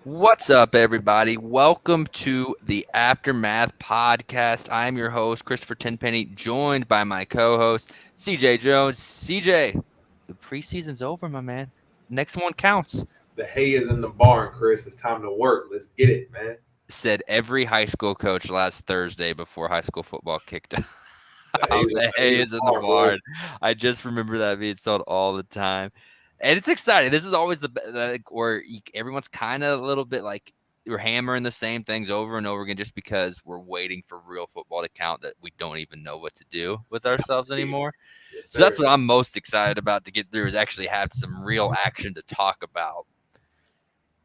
What's up, everybody? Welcome to the Aftermath Podcast. I'm your host, Christopher Tenpenny, joined by my co-host, CJ Jones. CJ, the preseason's over, my man. Next one counts. The hay is in the barn, Chris. It's time to work. Let's get it, man. Said every high school coach last Thursday before high school football kicked The hay out. is, The the hay hay is is in the barn, boy. barn. I just remember that being told all the time. And it's exciting. This is always where everyone's kind of a little bit like we're hammering the same things over and over again just because we're waiting for real football to count that we don't even know what to do with ourselves anymore. Yes, So that's sir. what I'm most excited about to get through is actually have some real action to talk about.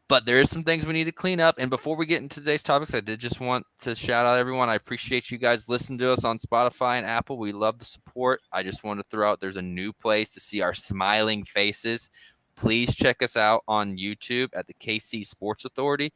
But there is some things we need to clean up. And before we get into today's topics, I did just want to shout out everyone. I appreciate you guys listening to us on Spotify and Apple. We love the support. I just want to throw out there's a new place to see our smiling faces. Please check us out on YouTube at the KC Sports Authority.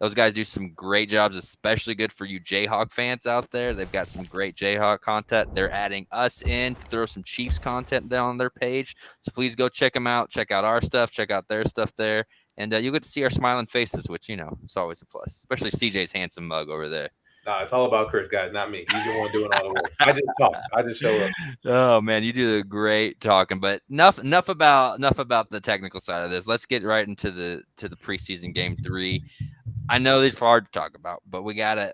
Those guys do some great jobs, especially good for you Jayhawk fans out there. They've got some great Jayhawk content. They're adding us in to throw some Chiefs content down on their page. So please go check them out. Check out our stuff. Check out their stuff there. And you'll get to see our smiling faces, which, it's always a plus, especially CJ's handsome mug over there. Nah, it's all about Chris, guys, not me. He's the one doing all the work. I just talk. I just show up. Oh man, you do a great talking, but enough about the technical side of this. Let's get right into the preseason game 3. I know these are hard to talk about, but we gotta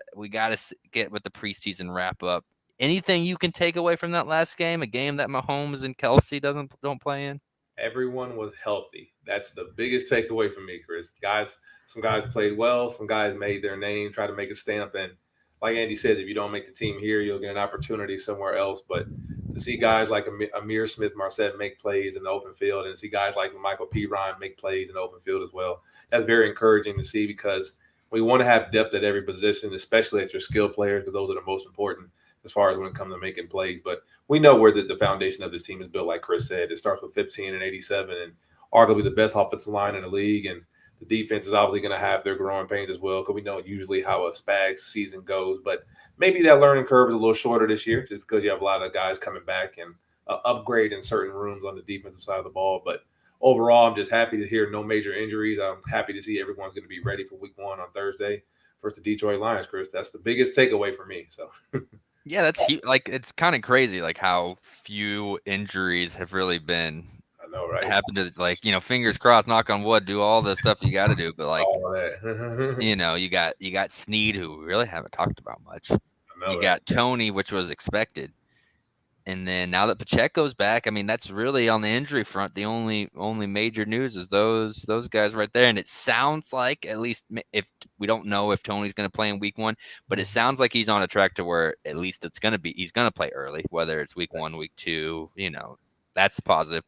get with the preseason wrap up. Anything you can take away from that last game, a game that Mahomes and Kelsey don't play in? Everyone was healthy. That's the biggest takeaway for me, Chris. Some guys played well. Some guys made their name, tried to make a stamp. And like Andy says, if you don't make the team here, you'll get an opportunity somewhere else. But to see guys like Amir Smith Marset make plays in the open field and see guys like Michael P. Ryan make plays in the open field as well, that's very encouraging to see because we want to have depth at every position, especially at your skill players, because those are the most important as far as when it comes to making plays. But we know where the foundation of this team is built, like Chris said. It starts with 15 and 87 and arguably the best offensive line in the league. And the defense is obviously going to have their growing pains as well because we know usually how a Spags season goes. But maybe that learning curve is a little shorter this year just because you have a lot of guys coming back and upgrade in certain rooms on the defensive side of the ball. But overall, I'm just happy to hear no major injuries. I'm happy to see everyone's going to be ready for week 1 on Thursday versus the Detroit Lions, Chris. That's the biggest takeaway for me. So Yeah, that's like it's kind of crazy, like how few injuries have really been I know, right? happened to fingers crossed, knock on wood, do all the stuff you got to do, but like All of that. you got Sneed, who we really haven't talked about much. I You know, right? got Tony, which was expected. And then now that Pacheco's back, I mean, that's really on the injury front. The only major news is those guys right there. And it sounds like, at least if we don't know if Tony's going to play in week 1, but it sounds like he's on a track to where at least he's going to play early, whether it's week 1, week 2. That's positive.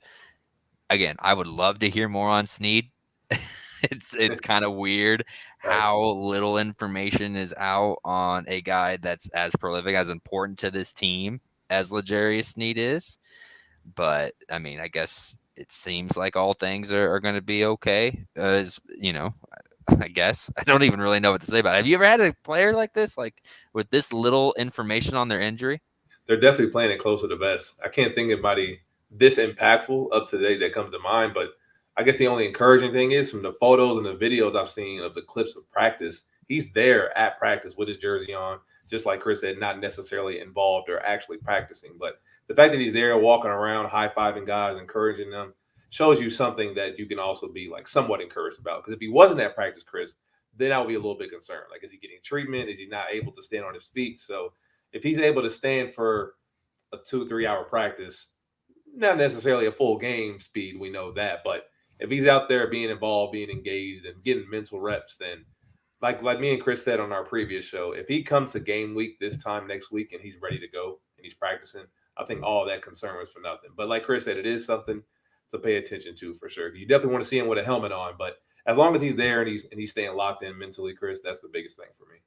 Again, I would love to hear more on Snead. It's kind of weird Right. how little information is out on a guy that's as prolific, as important to this team as L'Jarius Sneed is. But I mean, I guess it seems like all things are going to be okay. As I guess I don't even really know what to say about it. Have you ever had a player like this, like with this little information on their injury? They're definitely playing it close to the vest. I can't think of anybody this impactful up to date that comes to mind, but I guess the only encouraging thing is from the photos and the videos I've seen of the clips of practice, he's there at practice with his jersey on, just like Chris said, not necessarily involved or actually practicing. But the fact that he's there walking around, high fiving guys, encouraging them, shows you something that you can also be like somewhat encouraged about. Because if he wasn't at practice, Chris, then I would be a little bit concerned. Like, is he getting treatment? Is he not able to stand on his feet? So if he's able to stand for a 2 3 hour practice, not necessarily a full game speed, we know that, but if he's out there being involved, being engaged, and getting mental reps, then like me and Chris said on our previous show, if he comes to game week this time next week and he's ready to go and he's practicing, I think all that concern was for nothing. But like Chris said, it is something to pay attention to for sure. You definitely want to see him with a helmet on, but as long as he's there and he's staying locked in mentally, Chris, that's the biggest thing for me.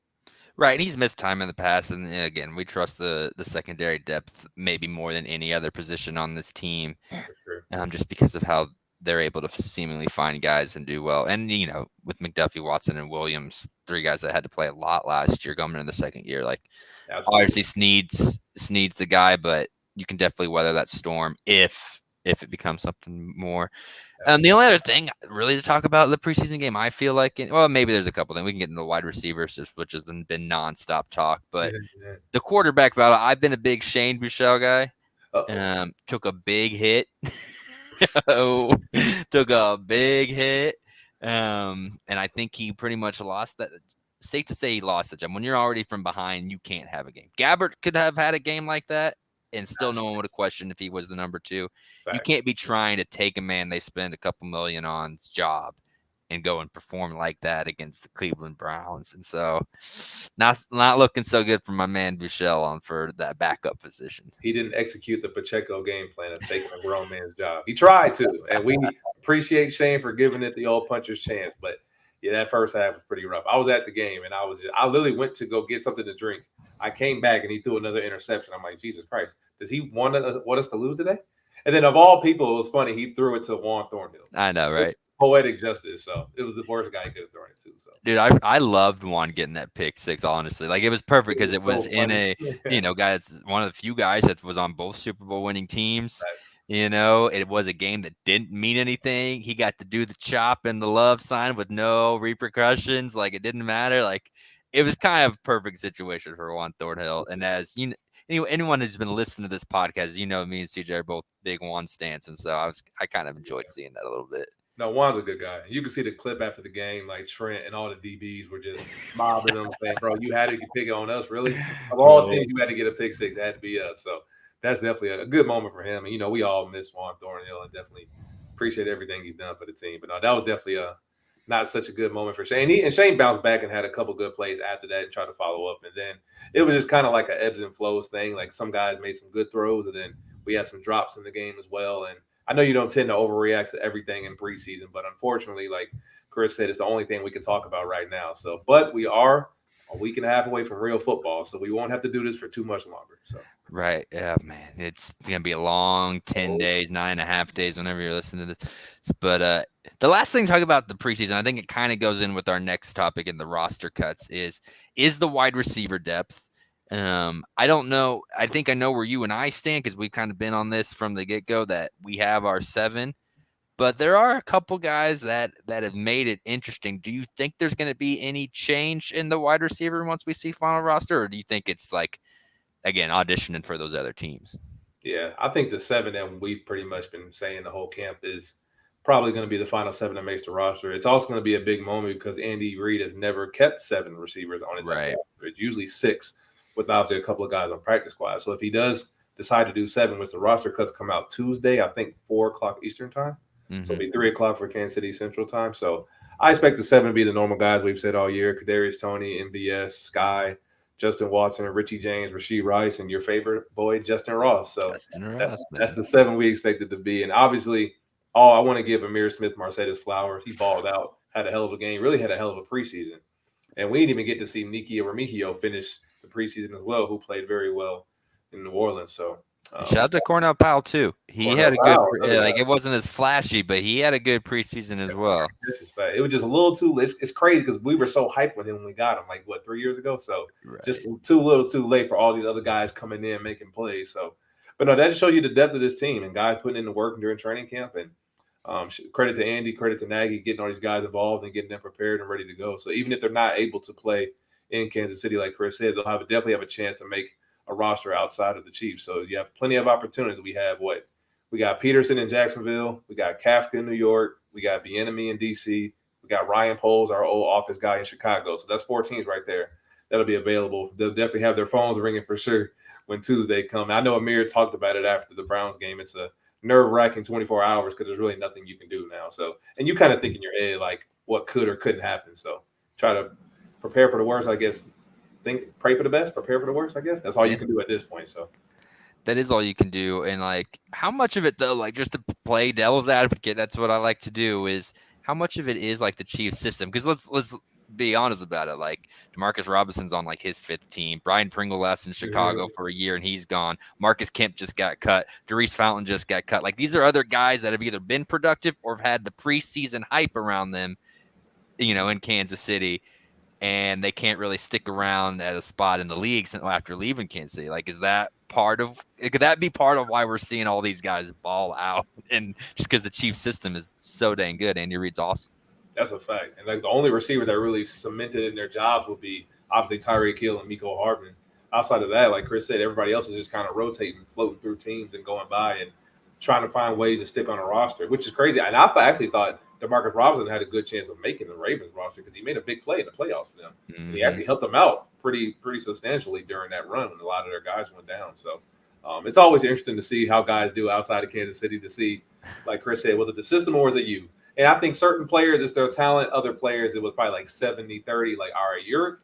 Right, and he's missed time in the past, and again, we trust the secondary depth maybe more than any other position on this team, For sure. just because of how they're able to seemingly find guys and do well. And with McDuffie, Watson, and Williams, 3 guys that had to play a lot last year, going into the second year, like Absolutely. obviously Sneed's the guy, but you can definitely weather that storm if if it becomes something more. Absolutely. The only other thing really to talk about the preseason game, I feel like, well, maybe there's a couple things we can get into the wide receivers, which has been nonstop talk. But Yeah. the quarterback battle, I've been a big Shane Buechele guy. Uh-oh. Took a big hit. Oh, took a big hit. And I think he pretty much lost that. Safe to say he lost the gem. When you're already from behind, you can't have a game. Gabbert could have had a game like that, and still no one would have questioned if he was the number two. You Facts. can't be trying to take a man they spend a couple million on's job and go and perform like that against the Cleveland Browns. And so not looking so good for my man Buechele on for that backup position. He didn't execute the Pacheco game plan of taking a grown man's job. He tried to, and we appreciate Shane for giving it the old puncher's chance. But yeah, that first half was pretty rough. I was at the game, and I literally went to go get something to drink. I came back, and he threw another interception. I'm like, Jesus Christ, does he want us to lose today? And then of all people, it was funny. He threw it to Juan Thornhill. I know, right? Poetic justice. So it was the worst guy he could have thrown it to. So Dude, I loved Juan getting that pick six, honestly. Like, it was perfect because it was so in funny. a guy that's one of the few guys that was on both Super Bowl winning teams. Facts. It was a game that didn't mean anything. He got to do the chop and the love sign with no repercussions. Like, it didn't matter. Like, it was kind of a perfect situation for Juan Thornhill. And as you know, anyone who's been listening to this podcast, me and CJ are both big Juan stance. And so I kind of enjoyed seeing that a little bit. No, Juan's a good guy. You can see the clip after the game, like Trent and all the DBs were just mobbing him, saying, "Bro, you had to pick it on us, really? Of all teams, you had to get a pick six. It had to be us." So that's definitely a good moment for him. And we all miss Juan Thornhill and definitely appreciate everything he's done for the team. But no, that was definitely not such a good moment for Shane. And Shane bounced back and had a couple good plays after that and tried to follow up. And then it was just kind of like an ebbs and flows thing. Like some guys made some good throws, and then we had some drops in the game as well. And I know you don't tend to overreact to everything in preseason, but unfortunately, like Chris said, it's the only thing we can talk about right now. So, but we are a week and a half away from real football, so we won't have to do this for too much longer. So, Right. Yeah, man. It's gonna be a long 10 days, 9.5 days, whenever you're listening to this. But the last thing to talk about the preseason, I think it kind of goes in with our next topic in the roster cuts is the wide receiver depth. I don't know. I think I know where you and I stand because we've kind of been on this from the get-go that we have our 7. But there are a couple guys that have made it interesting. Do you think there's going to be any change in the wide receiver once we see final roster, or do you think it's like, again, auditioning for those other teams? yeah, I think the 7 that we've pretty much been saying the whole camp is probably going to be the final 7 that makes the roster. It's also going to be a big moment because Andy Reid has never kept 7 receivers on his Right. roster. It's usually 6 without a couple of guys on practice squad. So if he does decide to do 7, which the roster cuts come out Tuesday, I think 4:00 Eastern time. So it'll be 3:00 for Kansas City Central time. So I expect the 7 to be the normal guys we've said all year: Kadarius Toney, MVS, Sky, Justin Watson, Richie James, Rasheed Rice, and your favorite boy, Justin Ross. So that's the 7 we expected to be. And obviously, I want to give Amir Smith Marcedes flowers. He balled out, had a hell of a game, really had a hell of a preseason. And we didn't even get to see Nicky Remigio finish the preseason as well, who played very well in New Orleans. So shout out to Cornell Powell too. He had a good, like, it wasn't as flashy, but he had a good preseason as well. It was just a little too. It's crazy because we were so hyped with him when we got him, like 3 years ago. So just too little, too late for all these other guys coming in making plays. So, but no, that just shows you the depth of this team and guys putting in the work during training camp. And credit to Andy, credit to Nagy, getting all these guys involved and getting them prepared and ready to go. So even if they're not able to play in Kansas City, like Chris said, they'll definitely have a chance to make a roster outside of the Chiefs. So you have plenty of opportunities. We got Peterson in Jacksonville. We got Kafka in New York. We got Bieniemy in DC. We got Ryan Poles, our old office guy in Chicago. So that's 4 teams right there that'll be available. They'll definitely have their phones ringing for sure when Tuesday comes. I know Amir talked about it after the Browns game. It's a nerve-wracking 24 hours because there's really nothing you can do now. So, and you kind of think in your head like what could or couldn't happen. So try to prepare for the worst, I guess. Pray for the best, prepare for the worst, I guess. That's all you can do at this point. So that is all you can do. And like, how much of it though, like, just to play devil's advocate, that's what I like to do, is how much of it is like the Chiefs system? Because let's be honest about it. Like, Demarcus Robinson's on like his 5th team. Brian Pringle last in Chicago for a year and he's gone. Marcus Kemp just got cut. Darius Fountain just got cut. Like, these are other guys that have either been productive or have had the preseason hype around them, in Kansas City. and they can't really stick around at a spot in the league after leaving Kansas City. Like, is that part of? Could that be part of why we're seeing all these guys ball out? And just because the Chiefs system is so dang good, Andy Reid's awesome. That's a fact. And like the only receiver that really cemented in their jobs would be obviously Tyreek Hill and Miko Hardman. Outside of that, like Chris said, everybody else is just kind of rotating, floating through teams and going by and trying to find ways to stick on a roster, which is crazy. And actually thought Demarcus Robinson had a good chance of making the Ravens roster because he made a big play in the playoffs for them. And he actually helped them out pretty substantially during that run when a lot of their guys went down. So it's always interesting to see how guys do outside of Kansas City to see, like Chris said, was it the system or was it you? And I think certain players, it's their talent. Other players, it was probably like 70-30. Like, all right, you're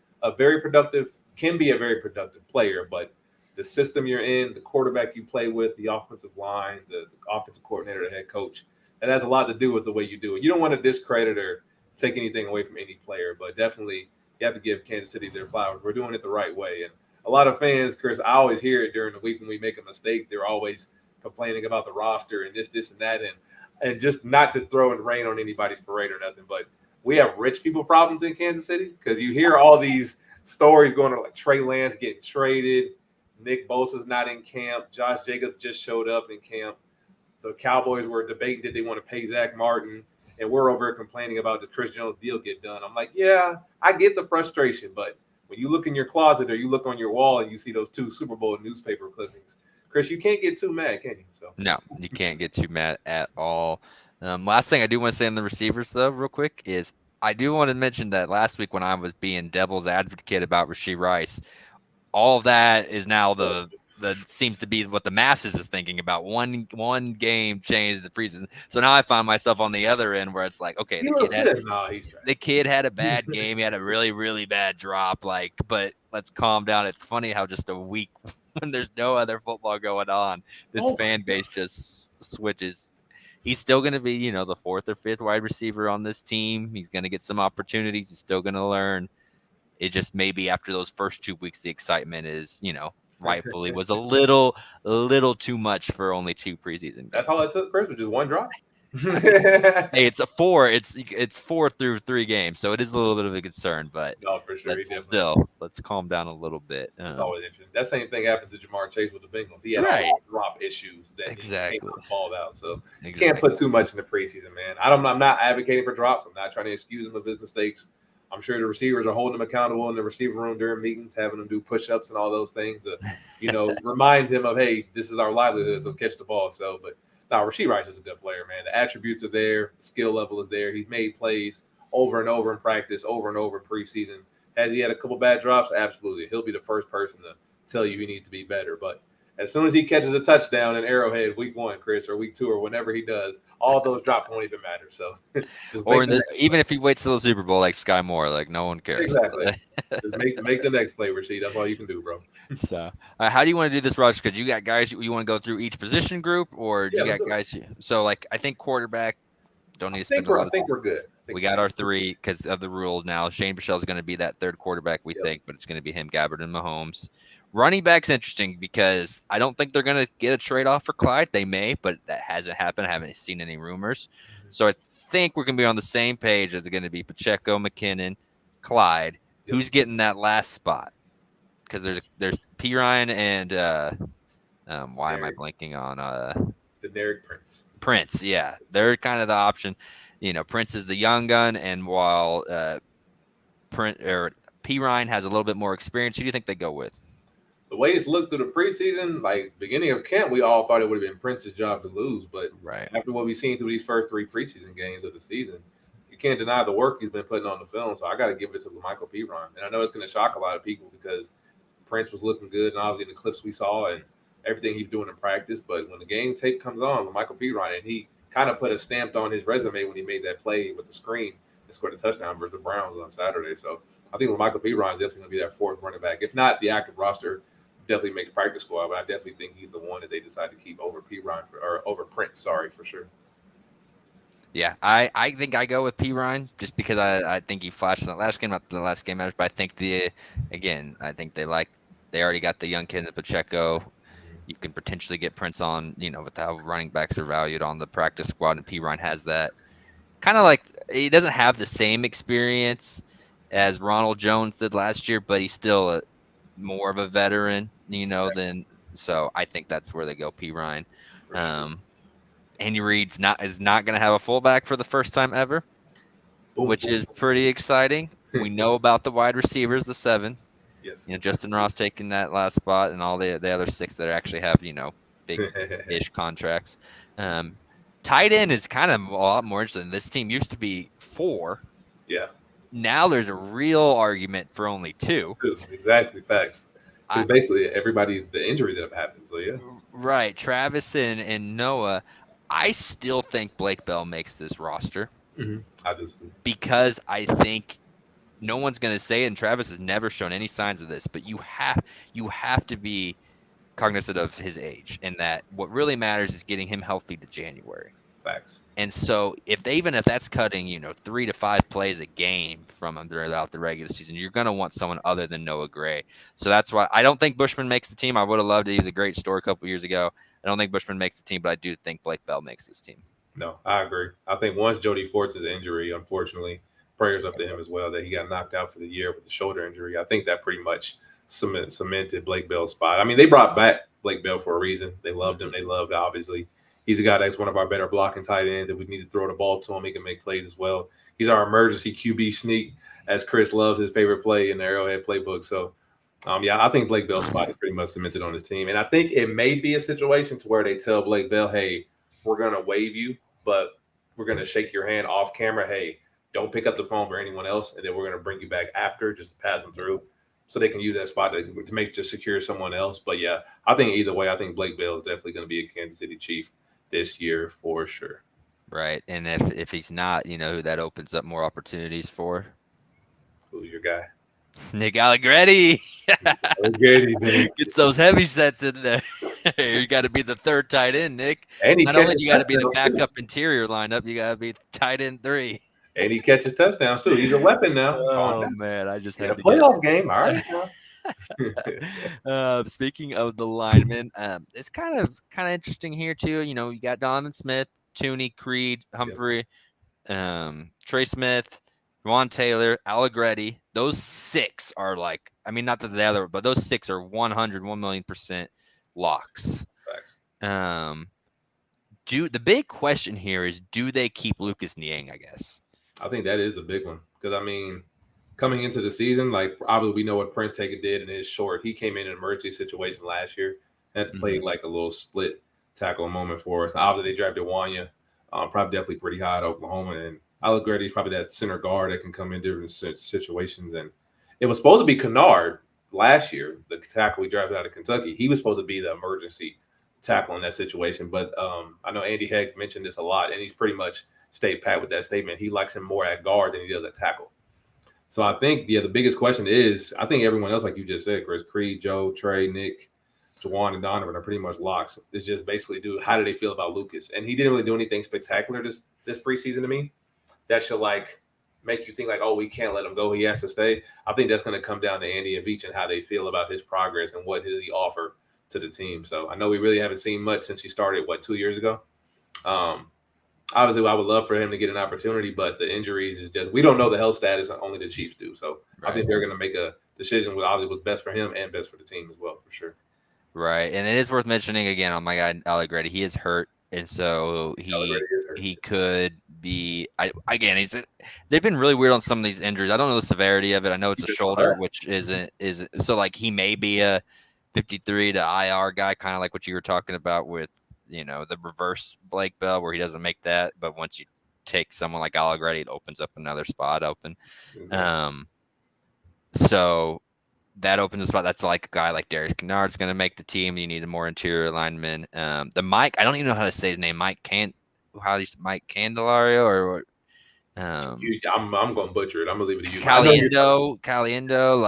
can be a very productive player, but the system you're in, the quarterback you play with, the offensive line, the offensive coordinator, the head coach, that has a lot to do with the way you do it. You don't want to discredit or take anything away from any player, but definitely you have to give Kansas City their flowers. We're doing it the right way. And a lot of fans, Chris, I always hear it during the week when we make a mistake. They're always complaining about the roster and this, and that. And just not to throw and rain on anybody's parade or nothing, but we have rich people problems in Kansas City because you hear all these stories going on like Trey Lance getting traded, Nick Bosa's not in camp, Josh Jacobs just showed up in camp. The Cowboys were debating did they want to pay Zach Martin, and we're over here complaining about the Chris Jones deal get done. I'm like, yeah, I get the frustration, but when you look in your closet or you look on your wall and you see those 2 Super Bowl newspaper clippings, Chris, you can't get too mad, can you? So No, you can't get too mad at all. Last thing I do want to say on the receivers, though, real quick, is I do want to mention that last week when I was being devil's advocate about Rashee Rice, all of that is now the seems to be what the masses is thinking about. One game changed the preseason, so now I find myself on the other end where it's like, okay, he looks good. No, he's trash. the kid had a bad game. He had a really bad drop. Like, but let's calm down. It's funny how just a week when there's no other football going on, this fan base just switches. He's still going to be, the 4th or 5th wide receiver on this team. He's going to get some opportunities. He's still going to learn. It just maybe after those first 2 weeks, the excitement is, rightfully was a little too much for only 2 preseason games. That's all it took, Chris, was just one drop. Hey, it's 4 through 3 games, so it is a little bit of a concern, but no, for sure. Let's calm down a little bit. It's always interesting. That same thing happened to Jamar Chase with the Bengals. He had all drop issues that he balled out. So you can't put too much in the preseason, man. I'm not advocating for drops. I'm not trying to excuse him of his mistakes. I'm sure the receivers are holding him accountable in the receiver room during meetings, having him do push-ups and all those things to, remind him of, hey, this is our livelihood, so catch the ball. So, but no, Rashee Rice is a good player, man. The attributes are there. The skill level is there. He's made plays over and over in practice, over and over in preseason. Has he had a couple bad drops? Absolutely. He'll be the first person to tell you he needs to be better. But as soon as he catches a touchdown in Arrowhead week 1, Chris, or week 2, or whenever he does, all those drops won't even matter. So, even if he waits till the Super Bowl like Sky Moore, like no one cares. Exactly. Just make the next play, Rasheed. That's all you can do, bro. So, how do you want to do this, Raj? Because you got guys you want to go through each position group, or you got guys? So, like, I think quarterback don't need to spend a lot. I think we're good. We got our 3 because of the rule now. Shane Bichel's going to be that 3rd quarterback, we think, but it's going to be him, Gabbard, and Mahomes. Running back's interesting because I don't think they're going to get a trade-off for Clyde. They may, but that hasn't happened. I haven't seen any rumors. So I think we're going to be on the same page as it's going to be Pacheco, McKinnon, Clyde. Yep. Who's getting that last spot? Because there's P. Ryan and why am I blanking on Deneric Prince? Prince, yeah. They're kind of the option. Prince is the young gun, and while P. Ryan has a little bit more experience, who do you think they go with? The way it's looked through the preseason, like beginning of camp, we all thought it would have been Prince's job to lose. But after what we've seen through these first 3 preseason games of the season, you can't deny the work he's been putting on the film. So I got to give it to Michael P. Ryan. And I know it's going to shock a lot of people because Prince was looking good, and obviously the clips we saw and everything he's doing in practice. But when the game tape comes on, Michael P. Ryan, he kind of put a stamp on his resume when he made that play with the screen and scored a touchdown versus the Browns on Saturday. So I think Michael P. Ryan is definitely going to be that 4th running back. If not the active roster, definitely makes practice squad, but I definitely think he's the one that they decide to keep over P. Ryan or over Prince. Sorry, for sure. Yeah, I think I go with P. Ryan just because I think he flashed in the last game, not the last game, but I think I think they already got the young kid in the Pacheco. You can potentially get Prince on, with how running backs are valued on the practice squad, and P. Ryan has that. Kind of like he doesn't have the same experience as Ronald Jones did last year, but he's still more of a veteran, than so. I think that's where they go. P Ryan. for sure. Um, Andy Reid's not going to have a fullback for the first time ever, Boom, which boom, is pretty exciting. We know about the wide receivers, the seven. yes. Justin Ross taking that last spot, and all the other six that actually have big-ish contracts. Um, Tight end is kind of a lot more interesting. This team used to be four. Yeah, Now there's a real argument for only two. too. Exactly, facts. I, Because basically everybody, the injuries that have happened. So yeah. right, Travis and Noah. I still think Blake Bell makes this roster I do. because I think no one's going to say it, and Travis has never shown any signs of this, but you have to be cognizant of his age, and that what really matters is getting him healthy to January. Facts. And so even if that's cutting, 3 to 5 plays a game from him throughout the regular season, you're going to want someone other than Noah Gray. So that's why I don't think Bushman makes the team. I would have loved it. He was a great story a couple years ago. I don't think Bushman makes the team, but I do think Blake Bell makes this team. No, I agree. I think once Jody Fort's injury, unfortunately, prayers up to him as well that he got knocked out for the year with the shoulder injury. I think that pretty much cemented Blake Bell's spot. I mean, they brought back Blake Bell for a reason. They loved him. They loved, obviously. He's a guy that's one of our better blocking tight ends. If we need to throw the ball to him, he can make plays as well. He's our emergency QB sneak, as Chris loves his favorite play in the Arrowhead playbook. So, yeah, I think Blake Bell's spot is pretty much cemented on his team. And I think it may be a situation to where they tell Blake Bell, hey, we're going to waive you, but we're going to shake your hand off camera. Hey, don't pick up the phone for anyone else. And then we're going to bring you back after just to pass them through so they can use that spot to make just secure someone else. But yeah, I think either way, I think Blake Bell is definitely going to be a Kansas City Chief this year for sure. Right. And if he's not, who that opens up more opportunities for? Who's your guy? Nick Allegretti. Allegretti, baby. Gets those heavy sets in there. You got to be the third tight end, Nick. And he Not only catches do you got to be the touchdowns, too. backup interior lineup, you got to be tight end 3. And he catches touchdowns too. He's a weapon now. Calm Oh down. man, I just In had a to get. playoff game, all right. Speaking of the linemen, it's kind of interesting here too. You got Donovan Smith, Tooney, Creed, Humphrey, Trey Smith, Juwan Taylor, Allegretti. Those 6 are like, I mean, not that the other, but those 6 are 1,000,000% locks. Facts. The big question here is, do they keep Lucas Niang? I guess. I think that is the big one because I mean, coming into the season, like obviously we know what Prince Taker did in his short. He came in an emergency situation last year and played like a little split tackle moment for us. Obviously, they drafted Wanya, probably definitely pretty high at Oklahoma, and Allegretti's probably that center guard that can come in different situations. And it was supposed to be Kennard last year, the tackle we drafted out of Kentucky. He was supposed to be the emergency tackle in that situation, but I know Andy Heck mentioned this a lot, and he's pretty much stayed pat with that statement. He likes him more at guard than he does at tackle. So I think, the biggest question is, I think everyone else, like you just said, Chris, Creed, Joe, Trey, Nick, Juwan, and Donovan are pretty much locks. It's just basically, how do they feel about Lucas? And he didn't really do anything spectacular this preseason to me. That should make you think oh, we can't let him go. He has to stay. I think that's going to come down to Andy and Veach and how they feel about his progress and what does he offer to the team. So I know we really haven't seen much since he started, 2 years ago. Obviously, I would love for him to get an opportunity, but the injuries is just, we don't know the health status. Only the Chiefs do. So right. I think they're going to make a decision with obviously what's best for him and best for the team as well, for sure. Right. And it is worth mentioning again on my guy, Allegretti, he is hurt. And so he could be, they've been really weird on some of these injuries. I don't know the severity of it. I know it's a shoulder, which isn't, so he may be a 53 to IR guy, kind of like what you were talking about with, the reverse Blake Bell, where he doesn't make that. But once you take someone like Allegretti, it opens up another spot open. Exactly. So that opens a spot. That's like a guy like Darius Kennard's going to make the team. You need a more interior lineman. The Mike, I don't even know how to say his name. Mike Candelario or I'm going to butcher it. I'm going to leave it to you. Caliendo.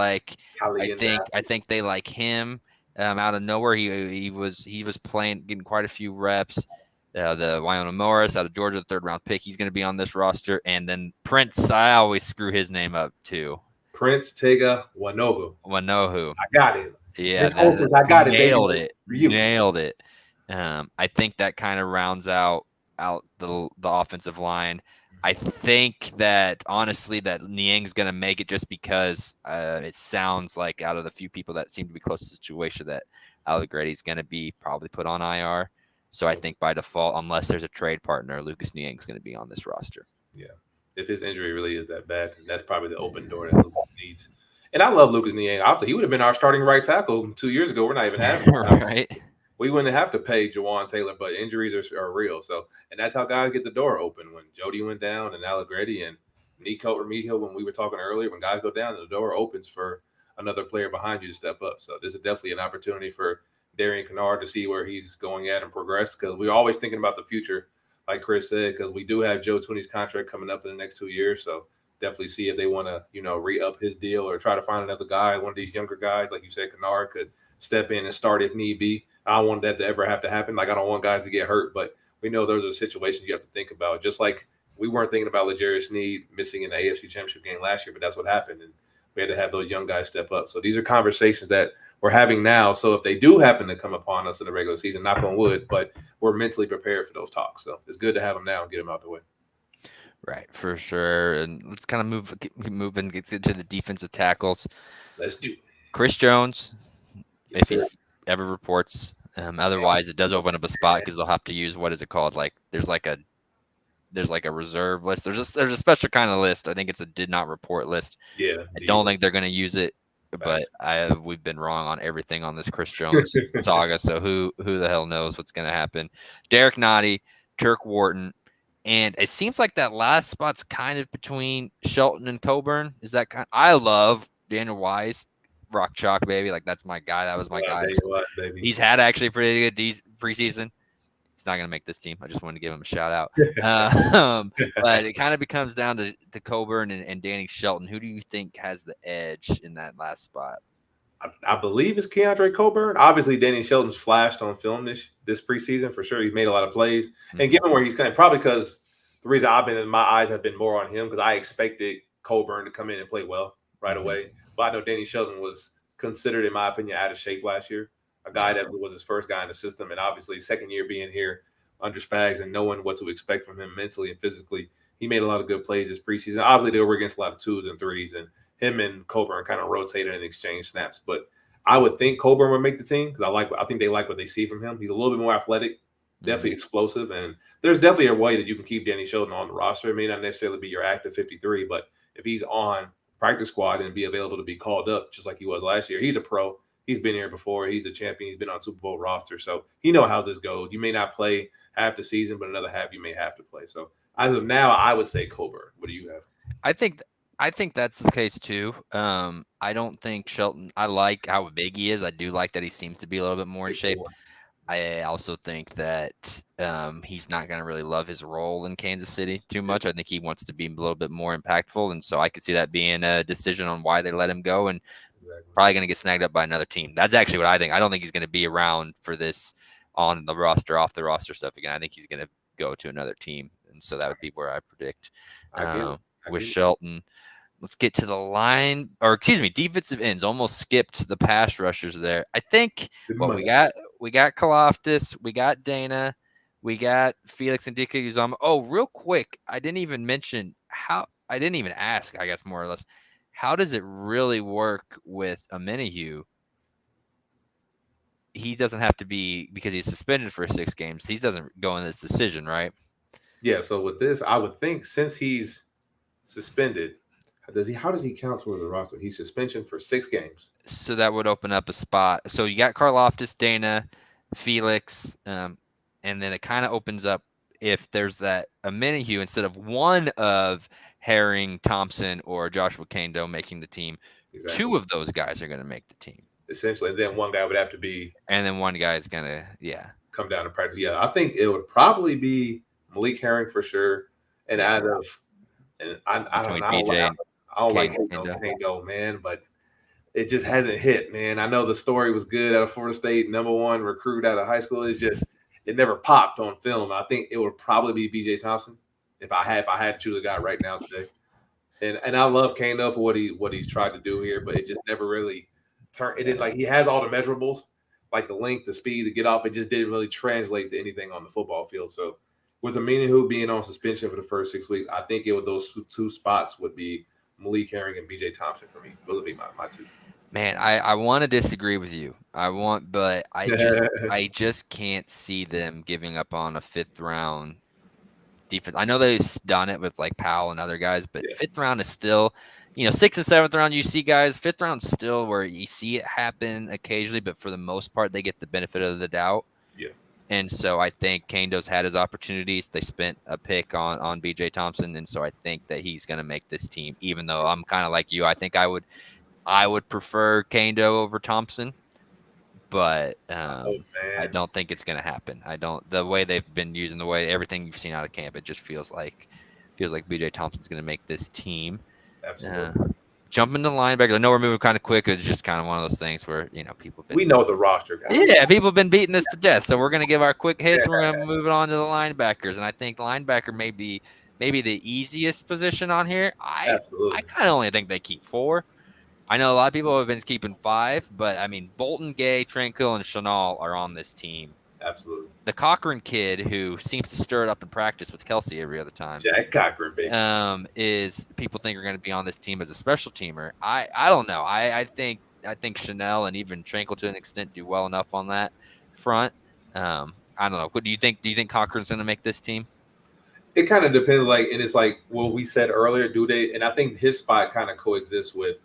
I think they like him. Out of nowhere, he was playing, getting quite a few reps. The Wyona Morris out of Georgia, 3rd-round pick. He's going to be on this roster. And then Prince, I always screw his name up too. Prince Tega Wanohu. I got it. Yeah, I got it. Nailed it. Nailed it. I think that kind of rounds out the offensive line. I think that honestly that Niang's going to make it just because it sounds like out of the few people that seem to be close to the situation that Allegretti's going to be probably put on IR. So I think by default, unless there's a trade partner, Lucas Niang's going to be on this roster. Yeah. If his injury really is that bad, then that's probably the open door that Lucas needs. And I love Lucas Niang. After he would have been our starting right tackle 2 years ago. We're not even having Right. we wouldn't have to pay Jawan Taylor, but injuries are real. So, and that's how guys get the door open. When Jody went down and Allegretti and Nico Remigio, when we were talking earlier, when guys go down, the door opens for another player behind you to step up. So this is definitely an opportunity for Darian Kennard to see where he's going at and progress, because we're always thinking about the future, like Chris said, because we do have Joe Tooney's contract coming up in the next 2 years. So definitely see if they want to, re-up his deal or try to find another guy, one of these younger guys, like you said, Kennard could step in and start if need be. I don't want that to ever have to happen. Like, I don't want guys to get hurt, but we know those are situations you have to think about. Just like we weren't thinking about L'Jarius Sneed missing in the AFC Championship game last year, but that's what happened, and we had to have those young guys step up. So these are conversations that we're having now. So if they do happen to come upon us in the regular season, knock on wood, but we're mentally prepared for those talks. So it's good to have them now and get them out the way. Right, for sure. And let's kind of move and get to the defensive tackles. Let's do it. Chris Jones, Yes, if sir. he's ever reports. Otherwise, it does open up a spot because they'll have to use what is it called? Like there's like a reserve list. There's a special kind of list. I think it's a did not report list. Yeah. I don't think they're going to use it, but we've been wrong on everything on this Chris Jones saga. So who the hell knows what's going to happen? Derek Nottie, Turk Wharton, and it seems like that last spot's kind of between Shelton and Coburn. Is that kind? I love Daniel Wise, Rock Chalk baby. Like that's my guy. That was my guy. Baby. He's had actually a pretty good preseason. He's not going to make this team. I just wanted to give him a shout out. But it kind of becomes down to Coburn and Danny Shelton. Who do you think has the edge in that last spot? I believe it's Keandre Coburn. Obviously, Danny Shelton's flashed on film this preseason for sure. He's made a lot of plays, and given where he's coming, probably because the reason my eyes have been more on him because I expected Coburn to come in and play well right away. But I know Danny Shelton was considered, in my opinion, out of shape last year. A guy that was his first guy in the system, and obviously second year being here under Spags and knowing what to expect from him mentally and physically. He made a lot of good plays this preseason. Obviously, they were against a lot of twos and threes, and him and Coburn kind of rotated and exchanged snaps. But I would think Coburn would make the team because I think they like what they see from him. He's a little bit more athletic, definitely explosive, and there's definitely a way that you can keep Danny Shelton on the roster. It may not necessarily be your active 53, but if he's on practice squad and be available to be called up just like he was last year, he's a pro. He's been here before. He's a champion. He's been on Super Bowl roster, so he know how this goes. You may not play half the season, but another half you may have to play. So as of now, I would say Coburn. What do you have? I think that's the case too. I don't think Shelton. I like how big he is. I do like that he seems to be a little bit more in shape. I also think that he's not going to really love his role in Kansas City too much. I think he wants to be a little bit more impactful, and so I could see that being a decision on why they let him go, and probably going to get snagged up by another team. That's actually what I think. I don't think he's going to be around for this on the roster, off the roster stuff again. I think he's going to go to another team, and so that would be where I predict with Shelton. Let's get to the line, or excuse me, defensive ends. Almost skipped the pass rushers there. I think what we got Kaloftis, we got Dana, we got Felix and DK Uzama. Oh, real quick, I didn't even mention how. I didn't even ask. I guess more or less, how does it really work with Amenahue? He doesn't have to be because he's suspended for 6 games. He doesn't go in this decision, right? Yeah. So with this, I would think since he's suspended, how does he count toward the roster? He's suspension for 6 games. So that would open up a spot. So you got Karloftis, Dana, Felix, and then it kind of opens up if there's that Amenahue instead of one of Herring, Thompson, or Joshua Kando making the team. Exactly. 2 of those guys are going to make the team. Essentially, and then one guy would have to be. And then one guy is going to, come down to practice. Yeah, I think it would probably be Malik Herring for sure. And out of, and I don't know. I don't like Kando, man, but it just hasn't hit, man. I know the story was good out of Florida State, #1 recruit out of high school. It's just it never popped on film. I think it would probably be B.J. Thompson if I had to choose a guy right now today. And I love Kando for what he's tried to do here, but it just never really turned. It didn't like he has all the measurables, like the length, the speed, the get off. It just didn't really translate to anything on the football field. So with Aminu being on suspension for the first 6 weeks, I think it would those two spots would be Malik Herring and BJ Thompson for me. Those would be my two. Man, I want to disagree with you. But I just can't see them giving up on a fifth round defense. I know they've done it with like Powell and other guys, but Yeah, fifth round is still, sixth and seventh round you see guys. Fifth round still where you see it happen occasionally, but for the most part they get the benefit of the doubt. yeah, And so I think Kando's had his opportunities. They spent a pick on BJ Thompson, and so I think that he's going to make this team. Even though I'm kind of like you, I think I would prefer Kando over Thompson, but oh I man, don't think it's going to happen. I don't. The way they've been using the way everything you've seen out of camp, it just feels like BJ Thompson's going to make this team. Uh, absolutely. Jumping to linebacker. I know we're moving kind of quick. It's just kind of one of those things where people have We been know the roster, guys. yeah, people have been beating this to death. So we're going to give our quick hits. Yeah, We're going to move it on to the linebackers, and I think linebacker may be maybe the easiest position on here. I absolutely, kind of only think they keep four. I know a lot of people have been keeping five, but I mean Bolton, Gay, Tranquil, and Chanel are on this team. absolutely. The Cochran kid, who seems to stir it up in practice with Kelsey every other time, Jack Cochran, baby. is people think are going to be on this team as a special teamer. I don't know. I think Chanel and even Tranquil to an extent do well enough on that front. I don't know. What do you think? Do you think Cochran's going to make this team? It kind of depends, like, and it's like what we said earlier. Do they? And I think his spot kind of coexists with.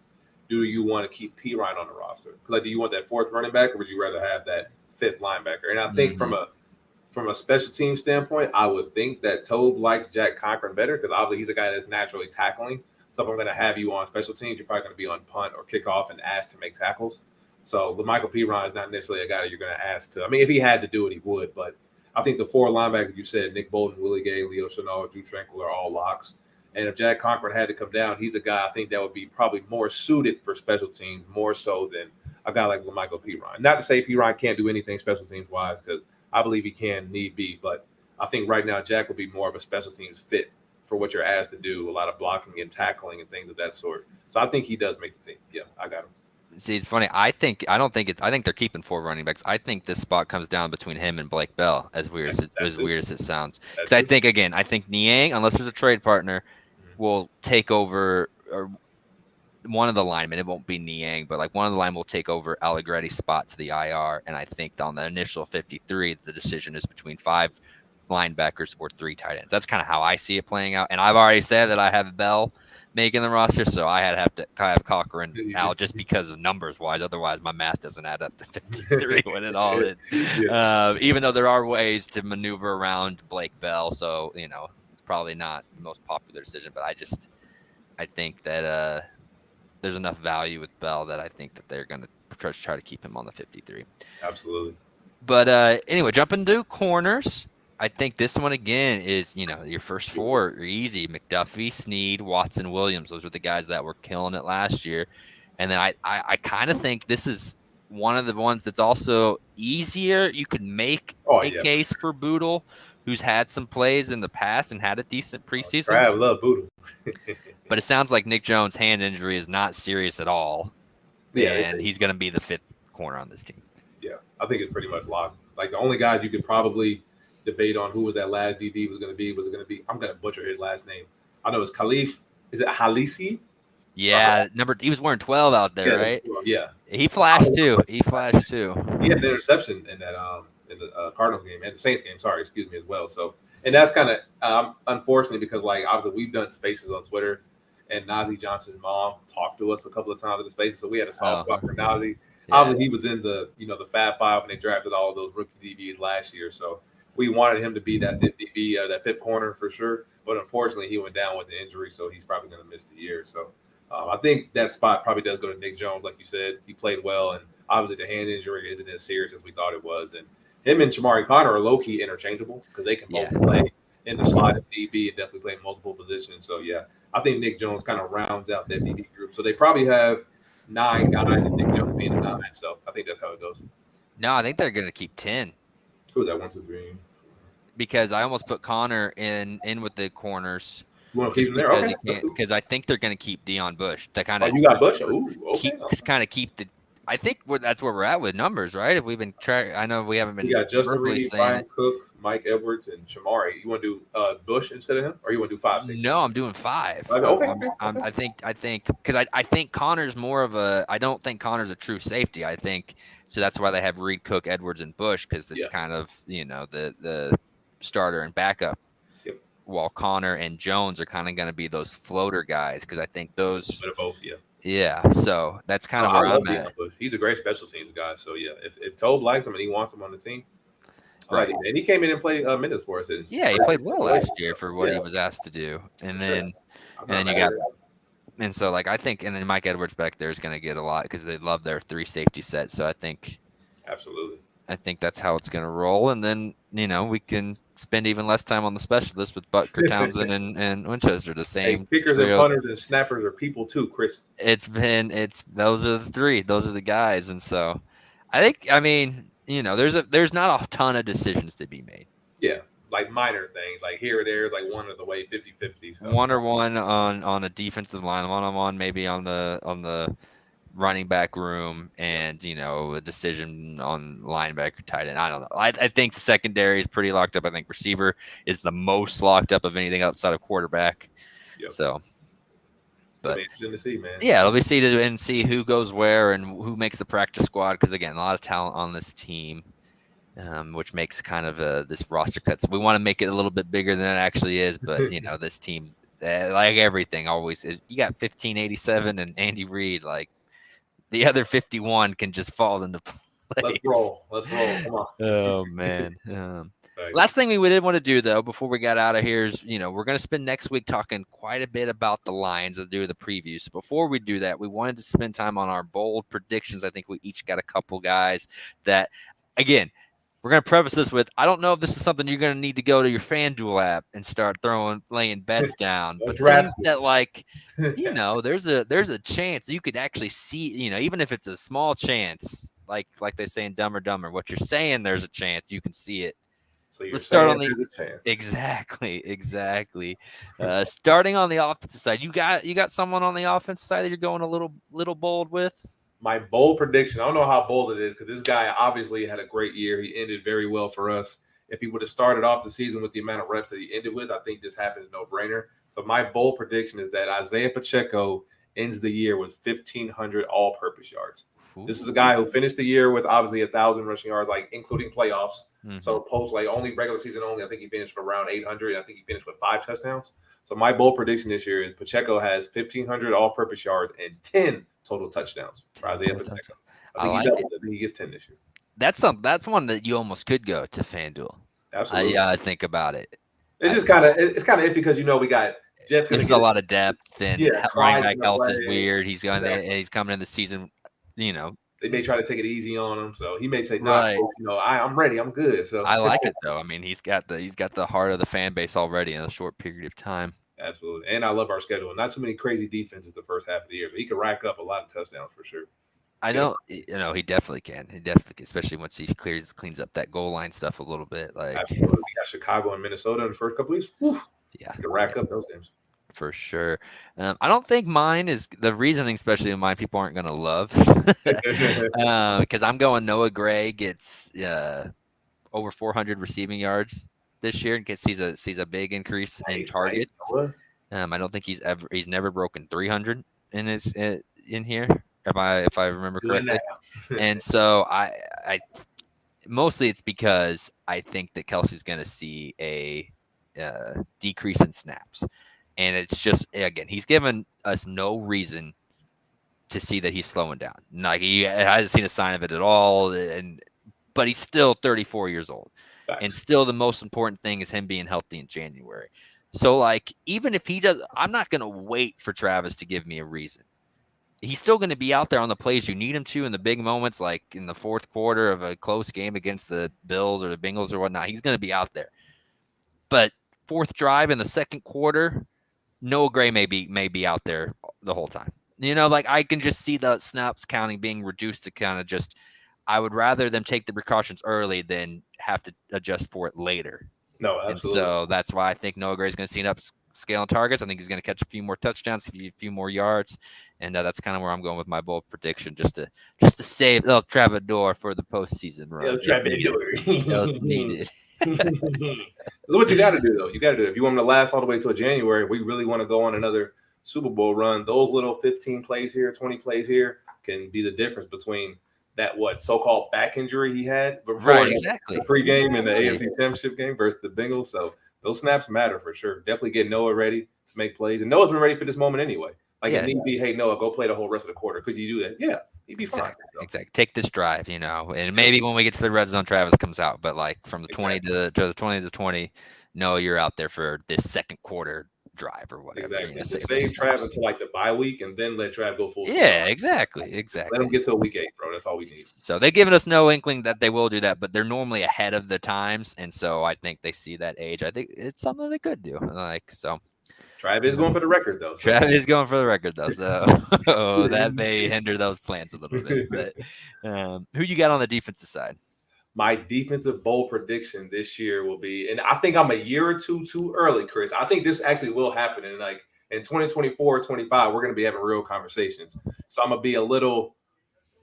Do you want to keep P Ryan on the roster? Like, do you want that fourth running back, or would you rather have that fifth linebacker? And I think Mm-hmm. from a special team standpoint, I would think that Tobe likes Jack Cochran better because obviously he's a guy that's naturally tackling. So if I'm going to have you on special teams, you're probably going to be on punt or kickoff and asked to make tackles. So Michael P. Ryan is not necessarily a guy that you're going to ask to. I mean, if he had to do it, he would. But I think the four linebackers you said, Nick Bolton, Willie Gay, Leo Chenal, Drew Tranquil, are all locks. And if Jack Cochran had to come down, he's a guy I think that would be probably more suited for special teams, more so than a guy like Michael P. Ryan. Not to say P. Ryan can't do anything special teams wise, because I believe he can, need be. But I think right now Jack will be more of a special teams fit for what you're asked to do, a lot of blocking and tackling and things of that sort. So I think he does make the team. Yeah, I got him. See, it's funny. I think they're keeping four running backs. I think this spot comes down between him and Blake Bell. As weird as That's it. it sounds, That's because I it. think again, I think Niang, unless there's a trade partner, will take over, or one of the linemen. It won't be Niang, but like one of the linemen will take over Allegretti's spot to the IR. And I think on the initial 53, the decision is between five linebackers or three tight ends. That's kind of how I see it playing out. And I've already said that I have Bell making the roster, so I have to have Cochran out just because of numbers wise. Otherwise, my math doesn't add up to 53 when it all is. Yeah, Even though there are ways to maneuver around Blake Bell, so it's probably not the most popular decision. But I think that there's enough value with Bell that I think that they're going to try to keep him on the 53. absolutely. But anyway, jumping to corners. I think this one again is, your first four are easy. McDuffie, Snead, Watson, Williams. Those were the guys that were killing it last year. And then I kind of think this is one of the ones that's also easier. You could make Oh a yeah, case for Boodle, who's had some plays in the past and had a decent preseason. Trav love Voodoo. But it sounds like Nick Jones' hand injury is not serious at all. Yeah, And he's going to be the fifth corner on this team. yeah. I think it's pretty much locked. Like the only guys you could probably debate on who was that last DB was going to be. Was it going to be? I'm going to butcher his last name. I know it's Khalif. Is it Halisi? Yeah, he was wearing 12 out there, Yeah, right? yeah. He flashed too. He flashed too. He had an interception in that in the Cardinals game and the Saints game. Sorry, excuse me as well. So, and that's kind of unfortunate because like obviously we've done spaces on Twitter, and Nazi Johnson's mom talked to us a couple of times in the spaces, so we had a soft spot for Nazi. Yeah. Obviously, he was in the the Fab Five when they drafted all of those rookie DBs last year, so we wanted him to be that fifth DB, that fifth corner for sure. But unfortunately, he went down with the injury, so he's probably going to miss the year. So. I think that spot probably does go to Nick Jones, like you said. He played well, and obviously the hand injury isn't as serious as we thought it was. And him and Shamari Connor are low key interchangeable because they can both play in the slot if DB and definitely play in multiple positions. So yeah, I think Nick Jones kind of rounds out that DB group. So they probably have 9 guys, and Nick Jones being a 9. So I think that's how it goes. No, I think they're going to keep 10. Who's that? 1, 2, 3. Because I almost put Connor in with the corners. You want to keep him there? Okay. Because I think they're going to keep Deion Bush to kind Oh, of you got Bush? Ooh, okay. keep I think that's where we're at with numbers, right? If we've been I know we haven't We been got Justin verbally Reed, saying Brian it. Cook, Mike Edwards, and Shamari. You want to do Bush instead of him, or you want to do 5 safety? No, I'm doing five. Okay, okay, okay. I think because I think Connor's more of a. I don't think Connor's a true safety. I think so. That's why they have Reed, Cook, Edwards, and Bush because it's Yeah. kind of the starter and backup. Yep. While Connor and Jones are kind of going to be those floater guys because I think A little those. bit of both. Yeah. Yeah, so that's kind of I where love I'm Dion at. Bush. He's a great special teams guy. So yeah, if Tobe likes him and he wants him on the team, I like Right. it. And he came in and played minutes for us in Yeah, he early played well last situations. year So, for what yeah, he was asked to do, for sure. I'm and not then mad you at got it. and so like I think and then Mike Edwards back there is going to get a lot because they love their three safety set. So Absolutely. I think that's how it's going to roll, and then we can spend even less time on the specialists with Butker, Townsend, and Winchester, the Hey, same kickers and trio. punters and snappers are people too, Chris. It's those are the three, those are the guys, and so I mean there's not a ton of decisions to be made. Yeah, like minor things, like here or there is like one of the way 50-50. So One or one on a defensive line, one on one maybe on the running back room, yeah, and a decision on linebacker, tight end. I don't know. I think the secondary is pretty locked up. I think receiver is the most locked up of anything outside of quarterback. yep. So, It's gonna but be interesting to see, man. yeah, it'll be seated and see who goes where and who makes the practice squad. Because again, a lot of talent on this team. Which makes kind of this roster cut. So we want to make it a little bit bigger than it actually is. But this team, like everything, always you got 1587 and Andy Reid. Like the other 51 can just fall into Let's place. roll. Let's roll. Come on. Oh man. Thanks. Last thing we did want to do though before we got out of here is we're going to spend next week talking quite a bit about the Lions and do the preview. So before we do that, we wanted to spend time on our bold predictions. I think we each got a couple guys that, again, we're going to preface this with I don't know if this is something you're going to need to go to your FanDuel app and start laying bets down, No but draft. things that there's a chance you could actually see, even if it's a small chance, like they say in Dumb or Dumber, what you're saying, there's a chance you can see it. So you're Let's start on saying the there's a chance. exactly. Starting on the offensive side, you got someone on the offensive side that you're going a little bold with. My bold prediction. I don't know how bold it is because this guy obviously had a great year. He ended very well for us. If he would have started off the season with the amount of reps that he ended with, I think this happens no brainer. So my bold prediction is that Isaiah Pacheco ends the year with 1,500 all-purpose yards. This is a guy who finished the year with obviously 1,000 rushing yards, like including playoffs. Mm-hmm. So post like only regular season only, I think he finished with around 800. I think he finished with 5 touchdowns. So my bold prediction this year is Pacheco has 1,500 all-purpose yards and 10 total touchdowns for Isaiah Pacheco. I think like he does. I think he gets 10 this year. That's one that you almost could go to FanDuel. Absolutely. I think about it. It's just kind of iffy because we got Jets. There's a lot of depth, and running back health is play. weird. He's going. Exactly. He's coming in the season. They may try to take it easy on him, so he may say, Right. "Nah, I'm ready. I'm good." So I like it though. I mean, he's got the heart of the fan base already in a short period of time. Absolutely, and I love our schedule. Not too many crazy defenses the first half of the year, so he can rack up a lot of touchdowns for sure. I know, he definitely can. He definitely can, especially once he cleans up that goal line stuff a little bit. Like, absolutely, we got Chicago and Minnesota in the first couple weeks. Whew, yeah, he can rack up those games for sure. I don't think mine is the reasoning, especially in mine, people aren't going to love because I'm going Noah Gray gets over 400 receiving yards this year and sees a big increase in targets. I don't think he's never broken 300 in his in here if I remember correctly. And so I mostly it's because I think that Kelsey's going to see a decrease in snaps, and it's just again he's given us no reason to see that he's slowing down. Like he hasn't seen a sign of it at all, but he's still 34 years old. Facts. And still the most important thing is him being healthy in January. So like even if he does, I'm not going to wait for Travis to give me a reason. He's still going to be out there on the plays you need him to in the big moments, like in the fourth quarter of a close game against the Bills or the Bengals or whatnot. He's going to be out there. But fourth drive in the second quarter, Noah Gray may be out there the whole time. Like I can just see the snaps counting being reduced to kind of just. I would rather them take the precautions early than have to adjust for it later. No, absolutely. And so that's why I think Noah Gray is going to see scaling targets. I think he's going to catch a few more touchdowns, a few more yards, and that's kind of where I'm going with my bold prediction, just to save El Travador for the postseason Yeah, run if needed. If Trevor. needed. What you got to do though. You got to do it. If you want them to last all the way till January, we really want to go on another Super Bowl run. Those little 15 plays here, 20 plays here can be the difference between that so-called back injury he had before Right, exactly. the pregame and the AFC Championship game versus the Bengals. So those snaps matter for sure. Definitely get Noah ready to make plays, and Noah's been ready for this moment anyway. Like if need be, hey Noah, go play the whole rest of the quarter. Could you do that? Yeah, he'd be fine. So. Exactly. Take this drive, and maybe when we get to the red zone, Travis comes out. But like from the 20 to the 20 to 20, no, you're out there for this second quarter drive or whatever. Exactly. Save Trav until like the bye week, and then let Trav go full. Yeah, exactly. Let him get to week 8, bro. That's all we need. So they've given us no inkling that they will do that, but they're normally ahead of the times, and so I think they see that age. I think it's something they could do. Like so. Trav is going for the record, though. So. Trav is going for the record, though. So that may hinder those plans a little bit. But who you got on the defensive side? My defensive bold prediction this year will be, and I think I'm a year or two too early, Chris. I think this actually will happen. And like in 2024, 25, we're going to be having real conversations. So I'm going to be a little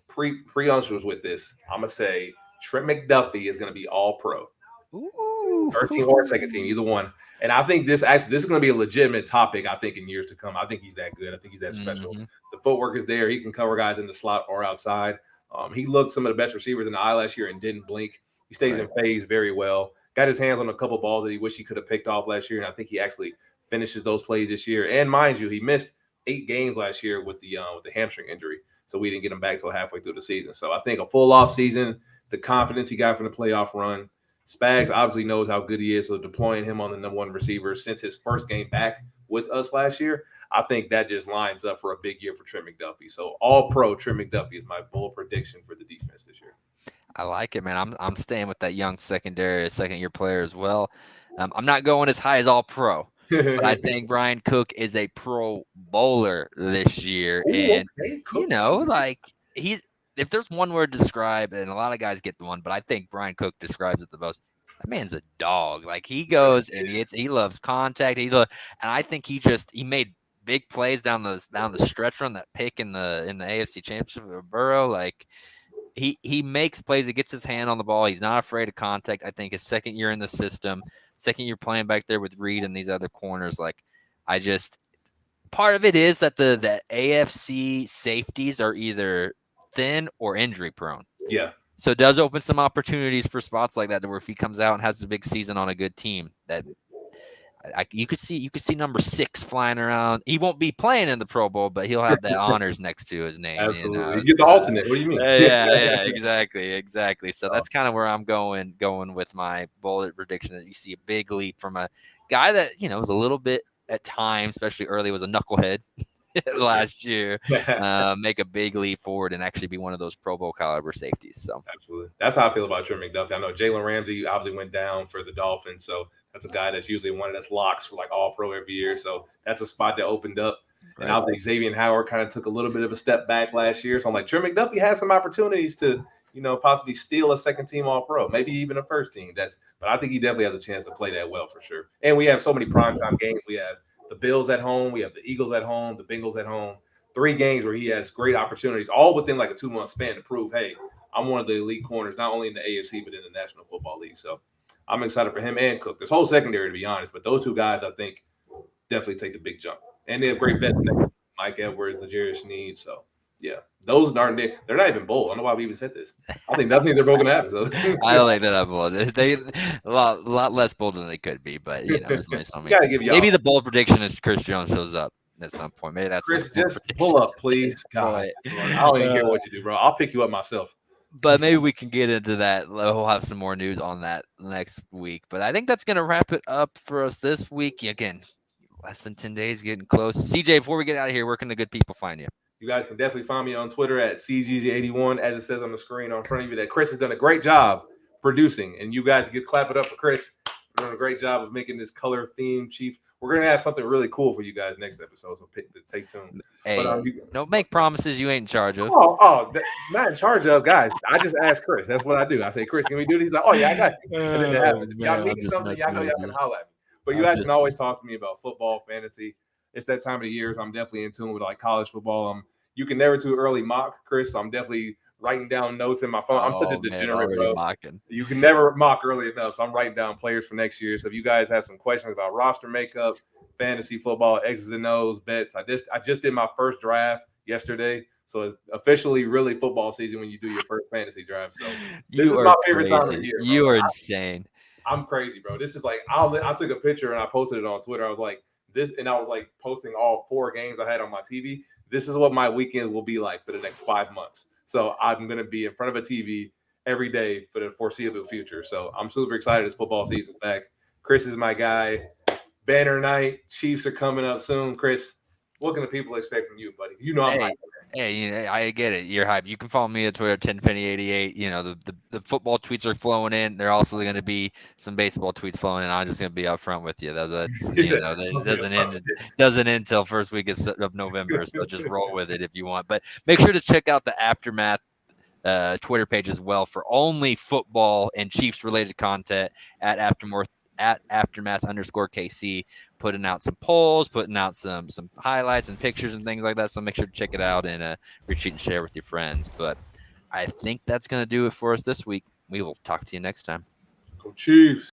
pre-unctuous with this. I'm going to say Trent McDuffie is going to be all pro. Ooh. First team or second team, either one. And I think this is going to be a legitimate topic, I think, in years to come. I think he's that good. I think he's that special. Mm-hmm. The footwork is there. He can cover guys in the slot or outside. He looked some of the best receivers in the eye last year and didn't blink. He stays in phase very well. Got his hands on a couple balls that he wished he could have picked off last year, and I think he actually finishes those plays this year. And mind you, he missed 8 games last year with the hamstring injury, so we didn't get him back till halfway through the season. So I think a full off season, the confidence he got from the playoff run. Spags obviously knows how good he is, so deploying him on the number 1 receiver since his first game back with us last year, I think that just lines up for a big year for Trent McDuffie. So all pro Trent McDuffie is my bold prediction for the defense this year. I like it, man. I'm staying with that young second-year player as well. I'm not going as high as all pro, but I think Brian Cook is a pro bowler this year. Ooh, and, okay. like if there's one word to describe, and a lot of guys get the one, but I think Brian Cook describes it the most. That man's a dog. Like he goes and he loves contact. And I think he made big plays down the stretch run, that pick in the AFC Championship of Burrow. Like he makes plays. He gets his hand on the ball. He's not afraid of contact. I think his second year in the system, second year playing back there with Reed and these other corners. Like part of it is that the AFC safeties are either thin or injury prone. Yeah. So it does open some opportunities for spots like that, where if he comes out and has a big season on a good team, that you could see number 6 flying around. He won't be playing in the Pro Bowl, but he'll have that honors next to his name. Absolutely. You get the alternate. What do you mean? Yeah, exactly. So that's kind of where I'm going with my bold prediction, that you see a big leap from a guy that was a little bit at times, especially early, was a knucklehead. Last year, make a big leap forward and actually be one of those Pro Bowl caliber safeties. So absolutely, that's how I feel about Trent McDuffie. I know Jalen Ramsey obviously went down for the Dolphins, so that's a guy that's usually one that's locks for like all pro every year. So that's a spot that opened up. Right. And obviously Xavier Howard kind of took a little bit of a step back last year. So I'm like, Trent McDuffie has some opportunities to possibly steal a second team all pro, maybe even a first team. But I think he definitely has a chance to play that well for sure. And we have so many primetime games. We have the Bills at home, we have the Eagles at home, the Bengals at home. 3 games where he has great opportunities, all within like a 2-month span, to prove, hey, I'm one of the elite corners, not only in the AFC, but in the National Football League. So I'm excited for him and Cook. This whole secondary, to be honest, but those 2 guys, I think, definitely take the big jump. And they have great vets, Mike Edwards, L'Jarius Sneed. So, yeah, those they're not even bold. I don't know why we even said this. I think they're both going to happen. So. I don't think they're that bold. They a lot less bold than they could be, but it's nice on me. Maybe the bold prediction is Chris Jones shows up at some point. Maybe that's Chris. Just pull up, please. God, I don't even care what you do, bro. I'll pick you up myself. But maybe we can get into that. We'll have some more news on that next week. But I think that's going to wrap it up for us this week. Again, less than 10 days, getting close. CJ, before we get out of here, where can the good people find you? You guys can definitely find me on Twitter at CGG81, as it says on the screen on front of you. That Chris has done a great job producing, and you guys clap it up for Chris. We're doing a great job of making this color theme, Chief. We're gonna have something really cool for you guys next episode, so stay tuned. Hey, don't make promises you ain't in charge of. Not in charge of, guys. I just asked Chris. That's what I do. I say, Chris, can we do this? He's like, oh yeah, I got you. And then it happens. If y'all need something, y'all know y'all can holler at me. But you I'm guys just can always talk to me about football, fantasy. It's that time of the year, so I'm definitely in tune with like college football. You can never too early mock, Chris. So I'm definitely writing down notes in my phone. I'm such a oh man, degenerate, already bro. mocking. You can never mock early enough. So I'm writing down players for next year. So if you guys have some questions about roster makeup, fantasy football, X's and O's, bets, I just did my first draft yesterday. So it's officially really football season when you do your first fantasy draft. So this You is are my favorite time of the crazy. year, bro. You are insane. I'm crazy, bro. This is like I took a picture and I posted it on Twitter. I was like this, and I was like posting all 4 games I had on my TV. This is what my weekend will be like for the next 5 months. So I'm gonna be in front of a TV every day for the foreseeable future. So I'm super excited as football season's back. Chris is my guy. Banner night. Chiefs are coming up soon. Chris, what can the people expect from you, buddy? You know I'm hyped. Hey, hey, I get it. You're hype. You can follow me at Twitter, 10penny88. The football tweets are flowing in. There are also going to be some baseball tweets flowing in. I'm just going to be upfront with you. That's He said, that "I'm it gonna fuck with doesn't end till first week of November. So just roll with it if you want. But make sure to check out the aftermath Twitter page as well for only football and Chiefs related content at aftermath_KC, putting out some polls, putting out some highlights and pictures and things like that. So make sure to check it out and retweet and share with your friends. But I think that's gonna do it for us this week. We will talk to you next time. Go Chiefs.